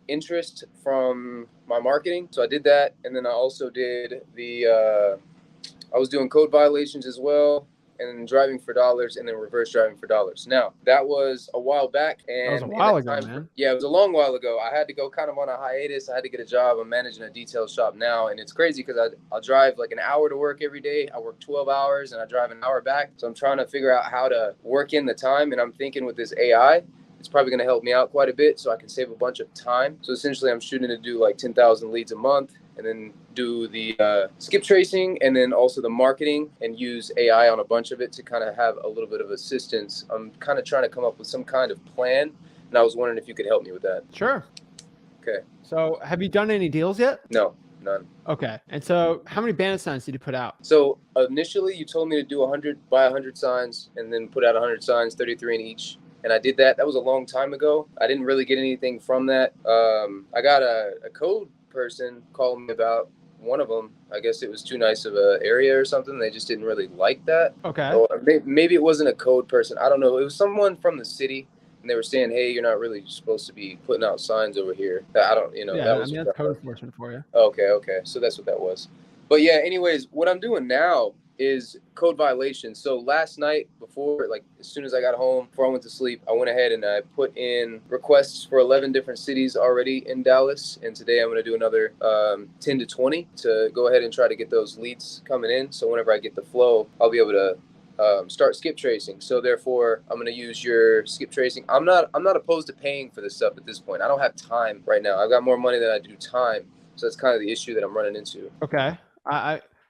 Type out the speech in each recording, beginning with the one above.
interest from my marketing. So I did that. And then I also did I was doing code violations as well, and then driving for dollars, and then reverse driving for dollars. Now, that was a while back, That was a and in while that ago, time, man. yeah, it was a long while ago. I had to go kind of on a hiatus. I had to get a job. I'm managing a detail shop now, and it's crazy because I'll drive like an hour to work every day. I work 12 hours, and I drive an hour back. So I'm trying to figure out how to work in the time, and I'm thinking with this AI, it's probably going to help me out quite a bit so I can save a bunch of time. So essentially, I'm shooting to do like 10,000 leads a month, and then do the skip tracing, and then also the marketing, and use AI on a bunch of it to kind of have a little bit of assistance. I'm kind of trying to come up with some kind of plan, and I was wondering if you could help me with that. Sure. Okay. So have you done any deals yet? No, none. Okay. And so how many bandit signs did you put out? So initially, you told me to do 100, buy 100 signs, and then put out 100 signs, 33 in each. And I did that. That was a long time ago. I didn't really get anything from that. I got a code person call me about one of them. I guess it was too nice of an area or something. They just didn't really like that. Okay. Or maybe it wasn't a code person. I don't know. It was someone from the city, and they were saying, "Hey, you're not really supposed to be putting out signs over here." I don't, Yeah, that I was mean, that's code enforcement for you. Okay. So that's what that was. But yeah, anyways, what I'm doing now is code violations. So last night, before, like, as soon as I got home, before I went to sleep, I went ahead and I put in requests for 11 different cities already in Dallas. And today I'm going to do another 10 to 20 to go ahead and try to get those leads coming in. So whenever I get the flow, I'll be able to start skip tracing. So therefore, I'm going to use your skip tracing. I'm not opposed to paying for this stuff at this point. I don't have time right now. I've got more money than I do time. So that's kind of the issue that I'm running into. Okay.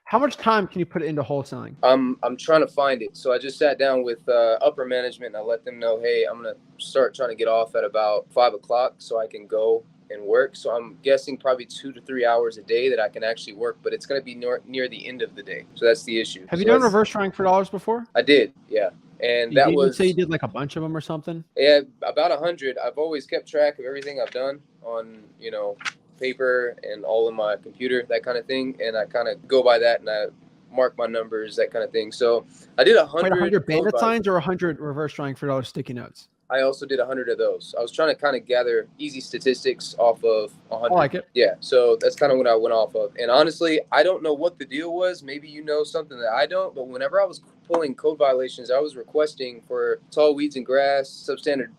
How much time can you put into wholesaling? I'm trying to find it. So I just sat down with upper management, and I let them know, hey, I'm gonna start trying to get off at about 5 o'clock so I can go and work. So I'm guessing probably 2 to 3 hours a day that I can actually work, but it's gonna be near the end of the day. So that's the issue. Have you done reverse trying for dollars before? I did, yeah. And You that didn't was say you did like a bunch of them or something? Yeah, about 100. I've always kept track of everything I've done on, paper and all in my computer, that kind of thing. And I kind of go by that, and I mark my numbers, that kind of thing. So I did Wait, 100 100 bandit signs or 100 reverse trying for dollars sticky notes? I also did 100 of those. I was trying to kind of gather easy statistics off of 100. I like it. Yeah, so that's kind of what I went off of. And honestly, I don't know what the deal was. Maybe you know something that I don't. But whenever I was pulling code violations, I was requesting for tall weeds and grass, substandard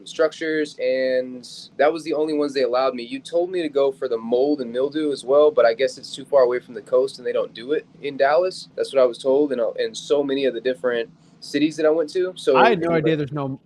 structures, and that was the only ones they allowed me. You told me to go for the mold and mildew as well, but I guess it's too far away from the coast, and they don't do it in Dallas. That's what I was told, and so many of the different cities that I went to. So I had no idea there's no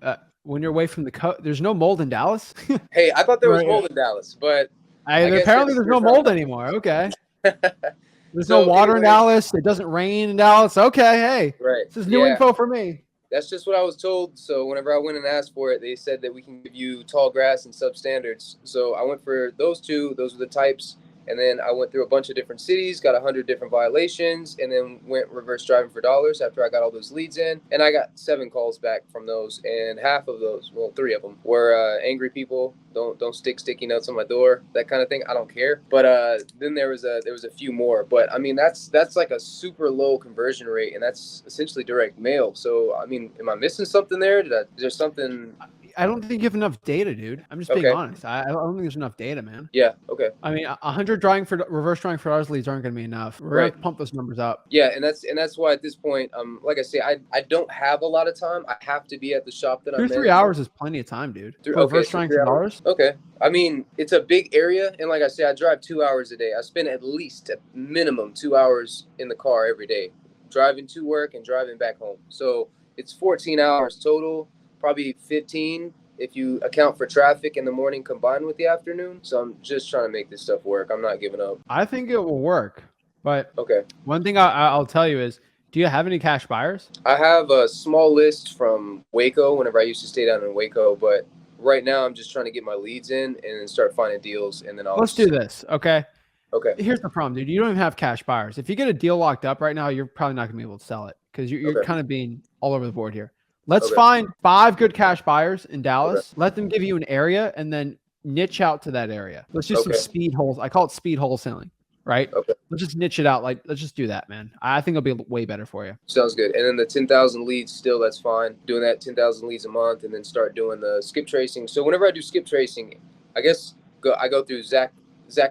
when you're away from the coast, there's no mold in Dallas. Hey, I thought there was mold in Dallas, but apparently there's no mold anymore. Okay. There's no So water in Dallas. It doesn't rain in Dallas. Okay, hey, right. This is new info for me. That's just what I was told. So whenever I went and asked for it, they said that we can give you tall grass and substandards. So I went for those two. Those were the types. And then I went through a bunch of different cities, got 100 different violations, and then went reverse driving for dollars after I got all those leads in. And I got 7 calls back from those, and half of those, well, 3 of them, were angry people. Don't stick sticky notes on my door, that kind of thing. I don't care. But then there was a few more. But I mean, that's like a super low conversion rate, and that's essentially direct mail. So I mean, am I missing something there? Is there something? I don't think you have enough data, dude. I'm just being honest. I don't think there's enough data, man. Yeah. Okay. I mean, 100 reverse drawing for dollars leads aren't going to be enough. We're going to pump those numbers up. Yeah, and that's why at this point, like I say, I don't have a lot of time. I have to be at the shop that I'm in. 3 hours is plenty of time, dude. Reverse drawing for dollars. Okay. I mean, it's a big area, and like I say, I drive 2 hours a day. I spend at least a minimum 2 hours in the car every day, driving to work and driving back home. So it's 14 hours total, probably 15 if you account for traffic in the morning combined with the afternoon. So I'm just trying to make this stuff work. I'm not giving up. I think it will work. But okay, one thing I'll tell you is, do you have any cash buyers? I have a small list from Waco whenever I used to stay down in Waco, but right now I'm just trying to get my leads in and then start finding deals, and then Let's do this, okay? Okay. Here's the problem, dude. You don't even have cash buyers. If you get a deal locked up right now, you're probably not going to be able to sell it because you're kind of being all over the board here. Let's find 5 good cash buyers in Dallas. Let them give you an area and then niche out to that area. Let's do some speed holes. I call it speed wholesaling, right? Okay. Let's just niche it out. Like, let's just do that, man. I think it'll be way better for you. Sounds good. And then the 10,000 leads, still, that's fine. Doing that 10,000 leads a month and then start doing the skip tracing. So whenever I do skip tracing, I guess I go through Zach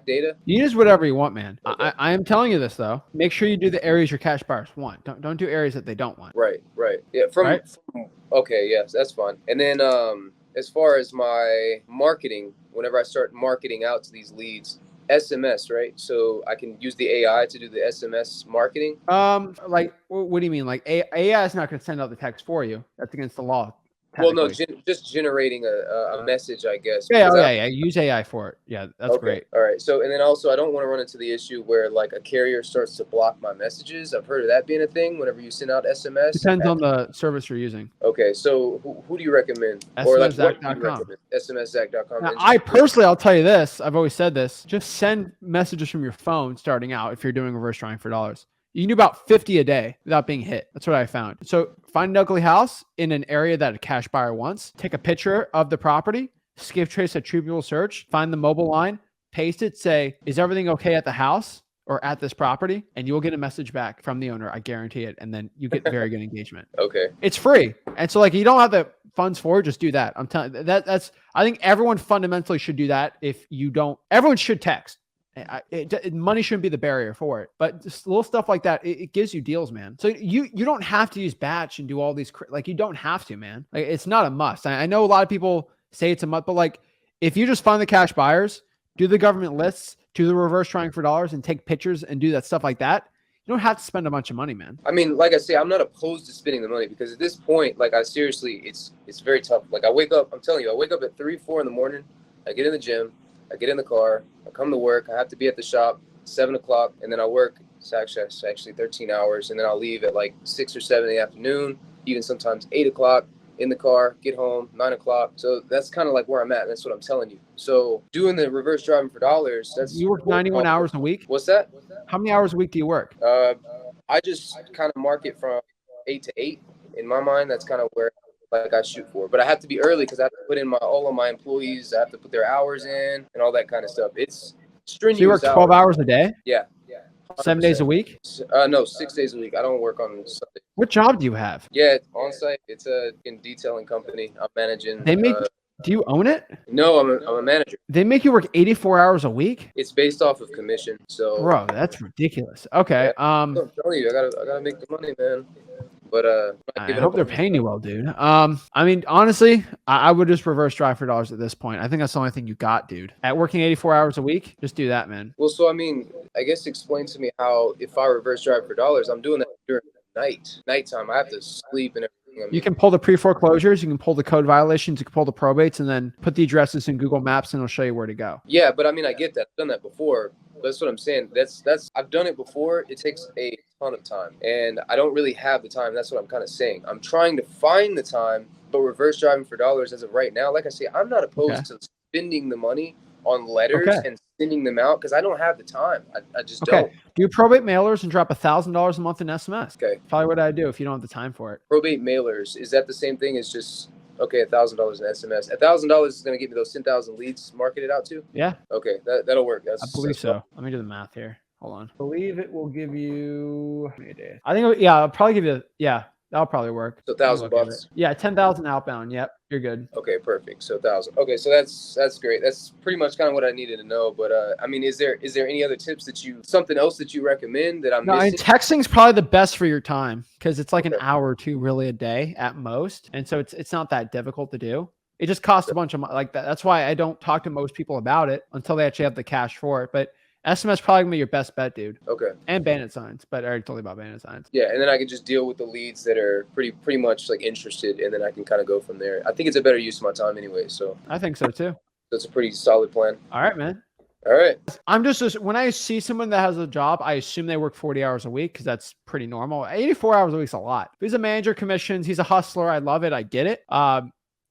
data. You use whatever you want, man. Okay. I am telling you this though. Make sure you do the areas your cash buyers want. Don't do areas that they don't want. Right. Yeah. From okay, yes, that's fine. And then as far as my marketing, whenever I start marketing out to these leads, SMS, right? So I can use the AI to do the SMS marketing. Like, what do you mean? Like AI is not going to send out the text for you. That's against the law. Well, no, just generating a message, I guess. Yeah. Use AI for it. Yeah, that's great. All right. So, and then also, I don't want to run into the issue where like a carrier starts to block my messages. I've heard of that being a thing whenever you send out SMS. Depends on the service you're using. Okay. So, who do you recommend? SMSZach.com. SMSZach.com. Now, I personally, I'll tell you this. I've always said this. Just send messages from your phone starting out if you're doing reverse drawing for dollars. You can do about 50 a day without being hit. That's what I found. So find an ugly house in an area that a cash buyer wants. Take a picture of the property, skip trace a Tribunal search, find the mobile line, paste it, say, is everything okay at the house or at this property? And you'll get a message back from the owner. I guarantee it. And then you get very good engagement. Okay. It's free. And so like, you don't have the funds for it, just do that. I'm telling you that's, I think everyone fundamentally should do that. If you don't, everyone should text. Money shouldn't be the barrier for it, but just little stuff like that, it gives you deals, man. So you don't have to use batch and do all these, like you don't have to, man. Like it's not a must. I know a lot of people say it's a must, but like if you just find the cash buyers, do the government lists, do the reverse trying for dollars and take pictures and do that stuff like that, you don't have to spend a bunch of money, man. I mean, like I say, I'm not opposed to spending the money because at this point, like I seriously, it's very tough. Like I wake up, I'm telling you, I wake up at 3, 4 in the morning. I get in the gym. I get in the car, I come to work, I have to be at the shop 7 o'clock, and then I work, it's actually 13 hours, and then I'll leave at like 6 or 7 in the afternoon, even sometimes 8 o'clock, in the car, get home, 9 o'clock. So that's kind of like where I'm at, and that's what I'm telling you. So doing the reverse driving for dollars, that's... You work 91 hours a week? What's that? How many hours a week do you work? I just kind of market from 8 to 8. In my mind, that's kind of where like I shoot for, but I have to be early because I have to put in all of my employees. I have to put their hours in and all that kind of stuff. It's strenuous. So you work 12 hours a day? Yeah. 7 days a week? No, 6 days a week. I don't work on Sunday. What job do you have? Yeah, it's on site. It's a detailing company. I'm managing. Do you own it? No, I'm a manager. They make you work 84 hours a week? It's based off of commission. So, bro, that's ridiculous. Okay. I'm telling you, I gotta make the money, man. But I hope they're paying you well, dude. I mean, honestly, I would just reverse drive for dollars at this point. I think that's the only thing you got, dude. At working 84 hours a week, just do that, man. Well, so I mean, I guess explain to me how if I reverse drive for dollars, I'm doing that during the nighttime. I have to sleep and everything. I mean, you can pull the pre-foreclosures, you can pull the code violations, you can pull the probates, and then put the addresses in Google Maps, and it'll show you where to go. Yeah, but I mean, I get that. I've done that before. That's what I'm saying. I've done it before. It takes a ton of time, and I don't really have the time. That's what I'm kind of saying. I'm trying to find the time, but reverse driving for dollars as of right now, like I say, I'm not opposed to spending the money on letters and sending them out because I don't have the time. I just don't. Do probate mailers and drop $1,000 a month in SMS. Okay. Probably what I do if you don't have the time for it. Probate mailers, is that the same thing as just... Okay, $1,000 in SMS. $1,000 is going to give me those 10,000 leads marketed out to? Yeah. Okay, that'll work. I believe so. Let me do the math here. Hold on. I believe it will give you... I think, I'll probably give you... Yeah, that'll probably work. So $1,000? Yeah, 10,000 outbound. Yep, you're good. Okay, perfect. So 1,000. Okay, so that's great. That's pretty much kind of what I needed to know. But I mean, is there any other tips something else that you recommend that I'm missing? I mean, texting's probably the best for your time because it's like an hour or two really a day at most, and so it's not that difficult to do. It just costs a bunch of money like that. That's why I don't talk to most people about it until they actually have the cash for it. But SMS probably gonna be your best bet, dude. Okay. And bandit signs, but I already told you about bandit signs. Yeah, and then I can just deal with the leads that are pretty much like interested, and then I can kind of go from there. I think it's a better use of my time anyway. So I think so too. That's a pretty solid plan. All right, man. All right. I'm just when I see someone that has a job, I assume they work 40 hours a week because that's pretty normal. 84 hours a week is a lot. He's a manager, commissions. He's a hustler. I love it. I get it.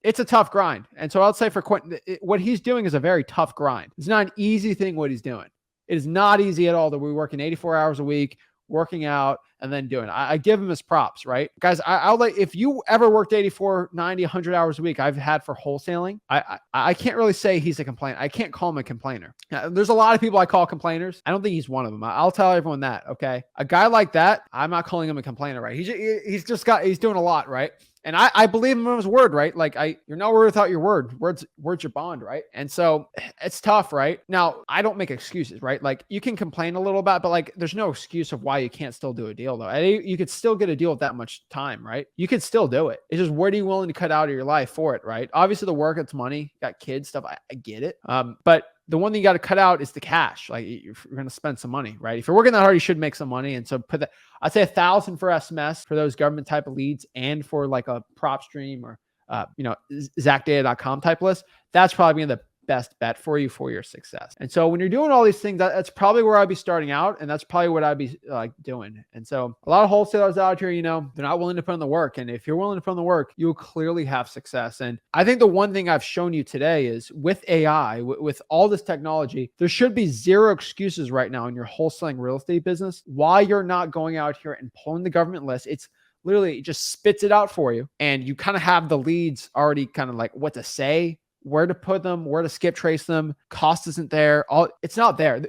It's a tough grind, and so I'll say for Quentin, what he's doing is a very tough grind. It's not an easy thing what he's doing. It is not easy at all that we're working 84 hours a week, working out, and then doing it. I give him his props, right? Guys, I'll let, if you ever worked 84, 90, 100 hours a week I've had for wholesaling, I can't really say he's a complainer. I can't call him a complainer. Now, there's a lot of people I call complainers. I don't think he's one of them. I'll tell everyone that, okay? A guy like that, I'm not calling him a complainer, right? He's doing a lot, right? And I believe him on his word, right? Like you're not word without your word. Words your bond, right? And so it's tough, right? Now, I don't make excuses, right? Like you can complain a little bit, but like there's no excuse of why you can't still do a deal though. You could still get a deal with that much time, right? You could still do it. It's just what are you willing to cut out of your life for it, right? Obviously the work, it's money, got kids, stuff. I get it. But the one thing you got to cut out is the cash. Like you're going to spend some money, right? If you're working that hard, you should make some money. And so put that, I'd say 1,000 for SMS for those government type of leads and for like a prop stream or, ZachData.com type list. That's probably the best bet for you for your success. And so when you're doing all these things, that's probably where I'd be starting out. And that's probably what I'd be like doing. And so a lot of wholesalers out here, they're not willing to put in the work. And if you're willing to put in the work, you'll clearly have success. And I think the one thing I've shown you today is with AI, with all this technology, there should be zero excuses right now in your wholesaling real estate business why you're not going out here and pulling the government list. It's literally, it just spits it out for you. And you kind of have the leads already kind of like what to say, where to put them, where to skip trace them. Cost isn't there. It's not there.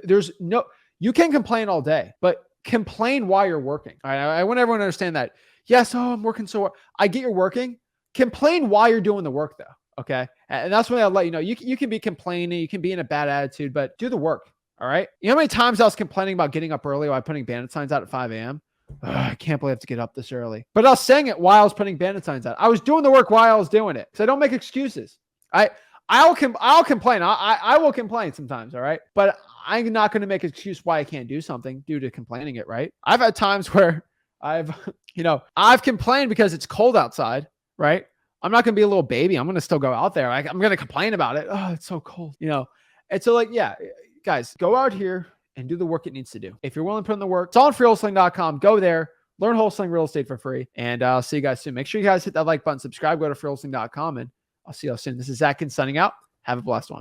You can complain all day, but complain while you're working. All right? I want everyone to understand that. Yes, I'm working so hard. I get you're working. Complain while you're doing the work though. Okay. And that's when I'll let you know, you can be complaining, you can be in a bad attitude, but do the work. All right. You know how many times I was complaining about getting up early while putting bandit signs out at 5 a.m.? I can't believe I have to get up this early. But I was saying it while I was putting bandit signs out. I was doing the work while I was doing it. So don't make excuses. I'll complain. I will complain sometimes. All right. But I'm not going to make an excuse why I can't do something due to complaining it. Right. I've had times where I've complained because it's cold outside. Right. I'm not going to be a little baby. I'm going to still go out there. I'm going to complain about it. Oh, it's so cold. And so guys, go out here and do the work it needs to do. If you're willing to put in the work, it's all on freewholesaling.com. Go there, learn wholesaling real estate for free. And I'll see you guys soon. Make sure you guys hit that like button, subscribe, go to freewholesaling.com, and I'll see you all soon. This is Zach Ginn signing out. Have a blessed one.